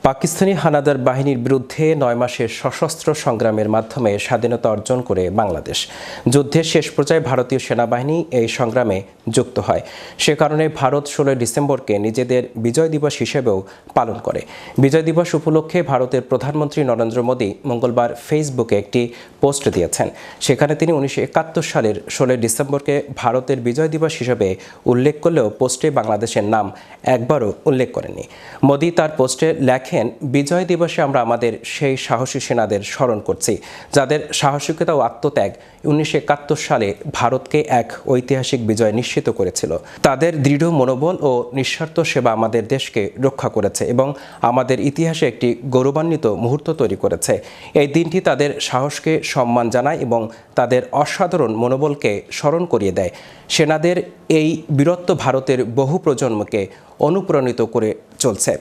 পাকিস্তানি হানাদার বাহিনীর বিরুদ্ধে ৯ মাসের সশস্ত্র সংগ্রামের মাধ্যমে স্বাধীনতা অর্জন করে বাংলাদেশ। যুদ্ধের শেষ পর্যায়ে ভারতীয় সেনাবাহিনী এই সংগ্রামে যুক্ত হয়। সে কারণে ভারত ১৬ ডিসেম্বরকে নিজেদের বিজয় দিবস হিসেবেও পালন করে। বিজয় দিবস উপলক্ষে ভারতের প্রধানমন্ত্রী নরেন্দ্র মোদী মঙ্গলবার ফেসবুকে একটি পোস্ট দিয়েছেন। সেখানে তিনি ১৯৭১ সালের ১৬ ডিসেম্বরকে ভারতের বিজয় দিবস হিসেবে উল্লেখ করলেও পোস্টে বাংলাদেশের নাম একবারও উল্লেখ করেননি। মোদী তার পোস্টে লেখেন, বিজয় দিবসে আমরা আমাদের সেই সাহসী সেনাদের স্মরণ করছি, যাদের সাহসিকতা ও আত্মত্যাগ ১৯৭১ সালে ভারতকে এক ঐতিহাসিক বিজয় নিশ্চিত করেছিল। তাদের দৃঢ় মনোবল ও নিঃস্বার্থ সেবা আমাদের দেশকে রক্ষা করেছে এবং আমাদের ইতিহাসে একটি গৌরবান্বিত মুহূর্ত তৈরি করেছে। এই দিনটি তাদের সাহসকে সম্মান জানায় এবং তাদের অসাধারণ মনোবলকে স্মরণ করিয়ে দেয়। সেনাদের এই বীরত্ব ভারতের বহু প্রজন্মকে অনুপ্রাণিত করে চলছে।